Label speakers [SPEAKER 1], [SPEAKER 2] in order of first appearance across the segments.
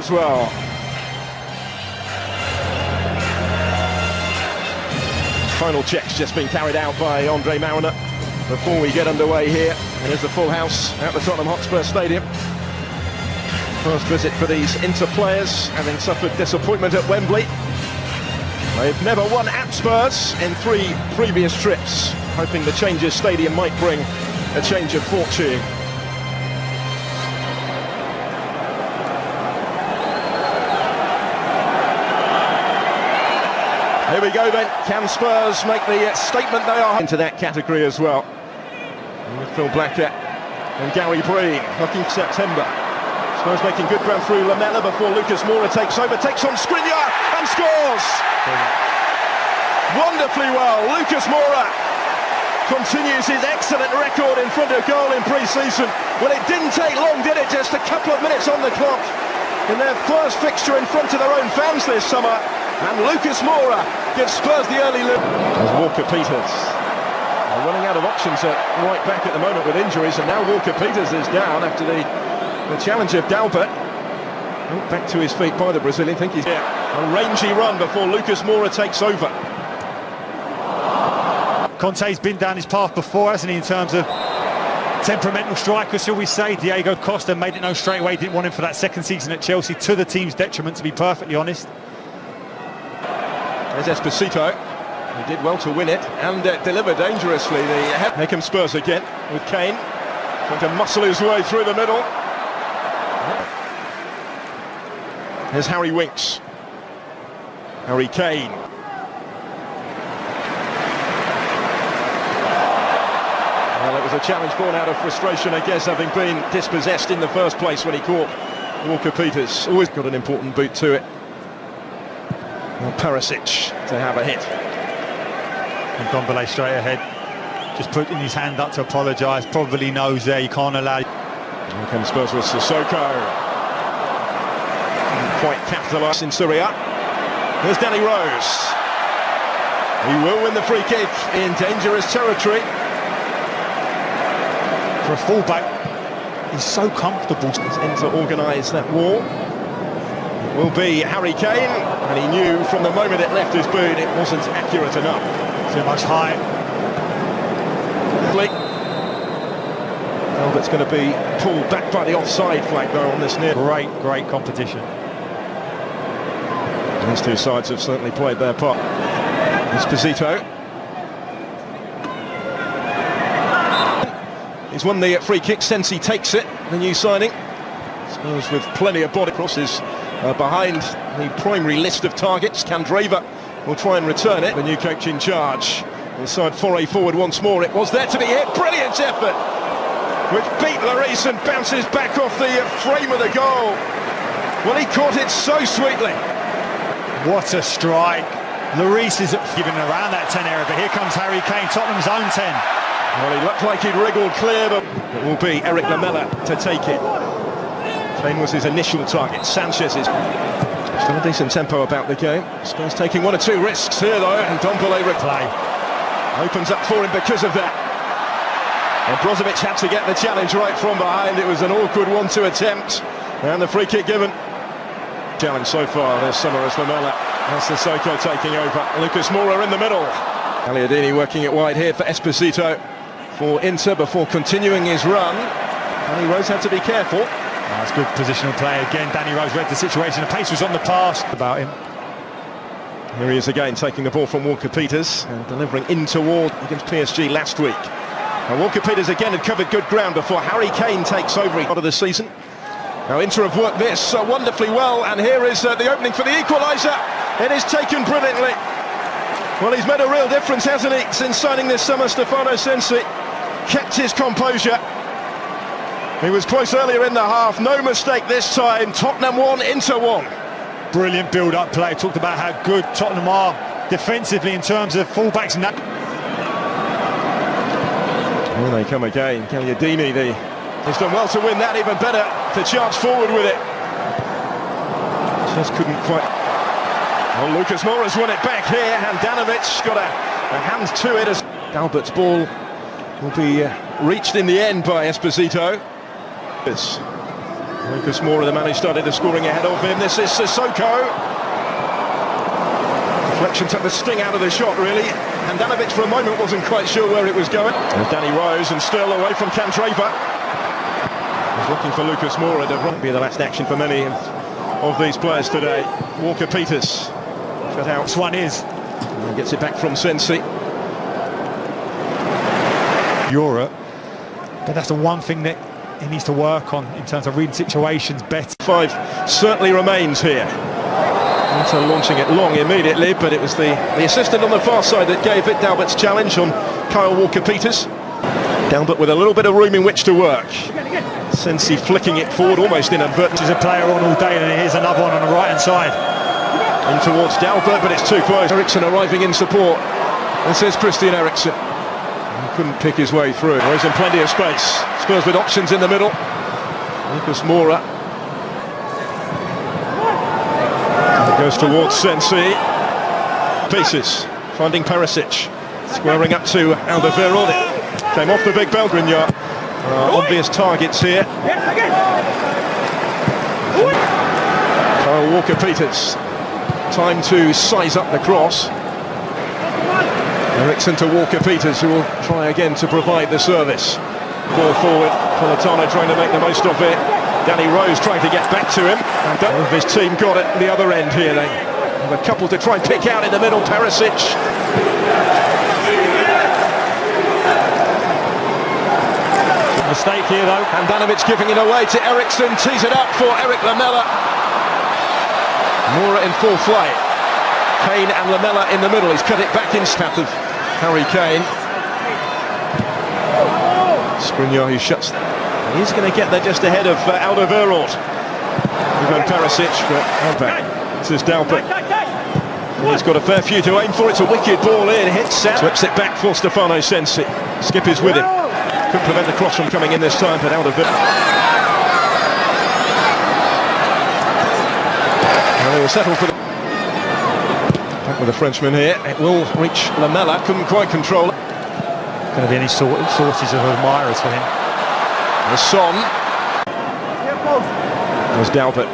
[SPEAKER 1] as well. Final checks just been carried out by Andre Mariner before we get underway here. And there's the full house at the Tottenham Hotspur Stadium. First visit for these Inter players, having suffered disappointment at Wembley. They've never won at Spurs in 3 previous trips, hoping the Changers Stadium might bring a change of fortune. Here we go then, can Spurs make the statement they are into that category as well? With Phil Blackett and Gary Breen looking September. Spurs making good ground through Lamela before Lucas Moura takes over, takes on Skriniar and scores! Wonderfully well, Lucas Moura continues his excellent record in front of goal in pre-season. Well, it didn't take long, did it? Just a couple of minutes on the clock in their first fixture in front of their own fans this summer. And Lucas Moura gives Spurs the early lead. As Walker Peters. They're running out of options at right back at the moment with injuries, and now Walker Peters is down after the challenge of Dalbert. Back to his feet by the Brazilian. I think he's here. A rangy run before Lucas Moura takes over.
[SPEAKER 2] Conte's been down his path before, hasn't he, in terms of temperamental strikers, shall we say. Diego Costa made it known straight away, didn't want him for that second season at Chelsea, to the team's detriment, to be perfectly honest.
[SPEAKER 1] There's Esposito. He did well to win it and deliver dangerously. Here comes Spurs again with Kane trying to muscle his way through the middle. Here's Harry Winks. Harry Kane. Well, it was a challenge born out of frustration, I guess, having been dispossessed in the first place when he caught Walker Peters. Always got an important boot to it. Well, Perisic to have a hit.
[SPEAKER 2] And Ndombele straight ahead, just putting his hand up to apologise. Probably knows there you can't allow.
[SPEAKER 1] Here comes Spurs with Sissoko. Quite capitalised in Syria. Here's Danny Rose. He will win the free kick in dangerous territory.
[SPEAKER 2] For a fullback, he's so comfortable.
[SPEAKER 1] He's in to organise that wall. It will be Harry Kane, and he knew from the moment it left his boot it wasn't accurate enough.
[SPEAKER 2] Too much height.
[SPEAKER 1] Albert's going to be pulled back by the offside flag though on this near.
[SPEAKER 2] Great competition.
[SPEAKER 1] These two sides have certainly played their part. Esposito. He's won the free kick since he takes it, the new signing. Spurs with plenty of body crosses behind the primary list of targets. Candreva will try and return it. The new coach in charge. Inside foray forward once more. It was there to be hit. Brilliant effort, which beat Lloris and bounces back off the frame of the goal. Well, he caught it so sweetly.
[SPEAKER 2] What a strike. Lloris is given around that 10 area, but here comes Harry Kane, Tottenham's own 10.
[SPEAKER 1] Well, he looked like he'd wriggled clear, but it will be Eric Lamela to take it. Kane was his initial target. Sanchez is still a decent tempo about the game. Spurs taking 1 or 2 risks here though, and Ndombele replay opens up for him because of that. And Brozovic had to get the challenge right from behind. It was an awkward 1-2 attempt, and the free kick given. Challenge so far this summer as Lamela. That's Sissoko taking over. Lucas Moura in the middle. Gagliardini working it wide here for Esposito for Inter before continuing his run. Danny Rose had to be careful.
[SPEAKER 2] That's good positional play again. Danny Rose read the situation. The pace was on the pass about him.
[SPEAKER 1] Here he is again, taking the ball from Walker Peters and delivering in toward against PSG last week. Now Walker Peters again had covered good ground before Harry Kane takes over out of the season. Now Inter have worked this wonderfully well, and here is the opening for the equaliser. It is taken brilliantly. Well, he's made a real difference, hasn't he, since signing this summer. Stefano Sensi kept his composure. He was close earlier in the half, no mistake this time. Tottenham 1, Inter 1.
[SPEAKER 2] Brilliant build-up play. Talked about how good Tottenham are defensively in terms of fullbacks.
[SPEAKER 1] Here they come again. Gagliardini, he's done well to win that, even better to charge forward with it. Just couldn't quite. Well, Lucas Moura's won it back here. Handanovic got a hand to it as Albert's ball will be reached in the end by Esposito. Lucas Moura, the man who started the scoring ahead of him. This is Sissoko. Deflection took the sting out of the shot, really. Handanovic for a moment wasn't quite sure where it was going. And Danny Rose, and still away from Candreva. He's looking for Lucas Moura. That won't be the last action for many of these players today. Walker-Peters shut out.
[SPEAKER 2] This one is.
[SPEAKER 1] And gets it back from Sensi.
[SPEAKER 2] Europe. But that's the one thing that he needs to work on in terms of reading situations better.
[SPEAKER 1] 5 certainly remains here. Inter launching it long immediately, but it was the assistant on the far side that gave it Dalbert's challenge on Kyle Walker-Peters. Dalbert with a little bit of room in which to work. Sensi flicking it forward almost inadvertently.
[SPEAKER 2] There's a player on all day, and here's another one on the right hand side.
[SPEAKER 1] In towards Dalbert, but it's too close. Eriksson arriving in support. This is Christian Eriksson. He couldn't pick his way through. There's in plenty of space. Spurs with options in the middle. Lucas Moura. Goes towards Sensi. Pieces. Finding Perisic. Squaring up to Alderweireld. It came off the big bell. Grignard. Obvious targets here. Kyle Walker-Peters. Time to size up the cross. Eriksson to Walker-Peters, who will try again to provide the service. Ball forward. Politano trying to make the most of it. Danny Rose trying to get back to him. And his team got it at the other end here. They have a couple to try and pick out in the middle. Perisic.
[SPEAKER 2] Mistake here though.
[SPEAKER 1] Handanovic giving it away to Eriksson. Tees it up for Eric Lamela. Moura in full flight. Kane and Lamela in the middle. He's cut it back in path of Harry Kane. Skriniar who shuts. He's going to get there just ahead of Alderweireld. Even Perisic, but back. This is Dalbert. He's got a fair few to aim for. It's a wicked ball in. Hits Sam. Slips it back for Stefano Sensi. Skip is with him. Couldn't prevent the cross from coming in this time, but Alderweireld. Well, they will settle for the... Back with the Frenchman here. It will reach Lamela. Couldn't quite control it.
[SPEAKER 2] Going to be any sources of admirers for him.
[SPEAKER 1] There's Son. There's Dalbert.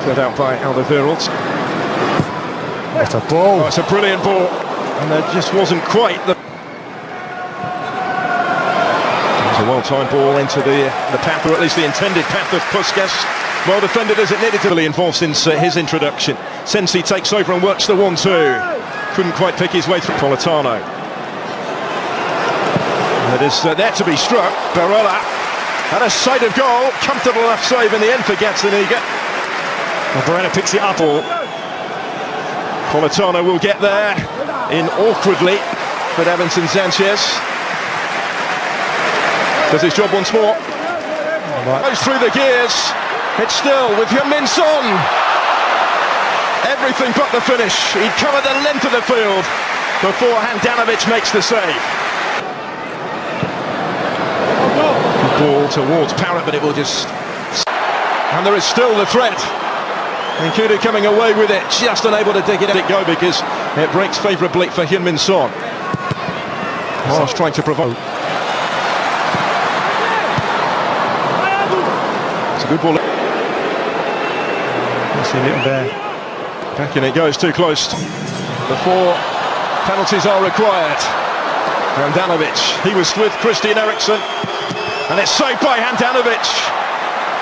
[SPEAKER 1] Cleared out by Alderweireld.
[SPEAKER 2] What a ball.
[SPEAKER 1] Oh, it's a brilliant ball. And there just wasn't quite the... It's a well-timed ball into the path, or at least the intended path of Puskas. Well defended as it needed to be involved since his introduction. Sensi takes over and works the 1-2. Couldn't quite pick his way through. Politano. It is there to be struck. Barella had a sight of goal. Comfortable enough save in the end for Gazzaniga.
[SPEAKER 2] Well, Barella picks it up.
[SPEAKER 1] Politano will get there in awkwardly, but Evanson Sanchez does his job once more. Goes through the gears. It's still with Heung-min Son. Everything but the finish. He'd covered the length of the field before Handanovic makes the save. Ball towards Parrott, but it will just... And there is still the threat. And Kudu coming away with it, just unable to dig it go because it breaks favourably for Heung-min Son. Marsh trying to provoke. It's a good ball.
[SPEAKER 2] See it there.
[SPEAKER 1] Back in it goes, too close. Before penalties are required. Handanovic, he was with Christian Eriksson. And it's saved by Handanovic.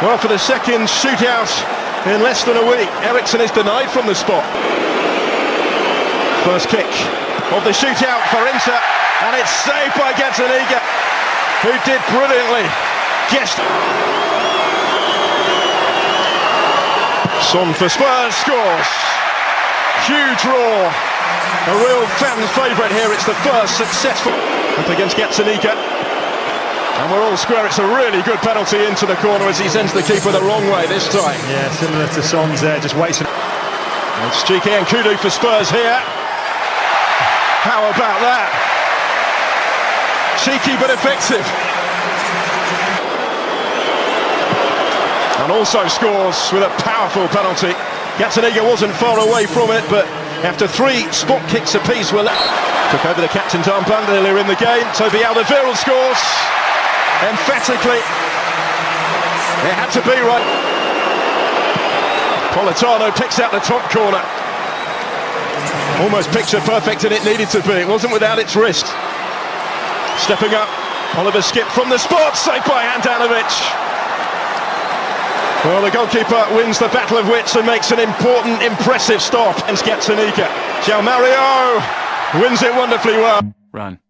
[SPEAKER 1] Well, for the second shootout in less than a week, Eriksson is denied from the spot. First kick of the shootout for Inter, and it's saved by Gazzaniga, who did brilliantly. Guessed. Son for Spurs scores. Huge roar. A real fan favourite here. It's the first successful up against Gazzaniga. And we're all square. It's a really good penalty into the corner as he sends the keeper the wrong way this time.
[SPEAKER 2] Yeah, similar to Son's there, just wasting.
[SPEAKER 1] It's Chike and Kudu for Spurs here. How about that? Cheeky but effective. And also scores with a powerful penalty. Gazzaniga wasn't far away from it, but after 3 spot kicks apiece were left. Took over the captain's armband earlier in the game. Toby Alderweireld scores. Emphatically, It had to be right. Politano picks out the top corner. Almost picture perfect, and it needed to be. It wasn't without its wrist. Stepping up, Oliver Skip from the spot, saved by Handanovic. Well, the goalkeeper wins the battle of wits and makes an important, impressive stop against Gatsanika. João Mario wins it wonderfully well.
[SPEAKER 3] Run.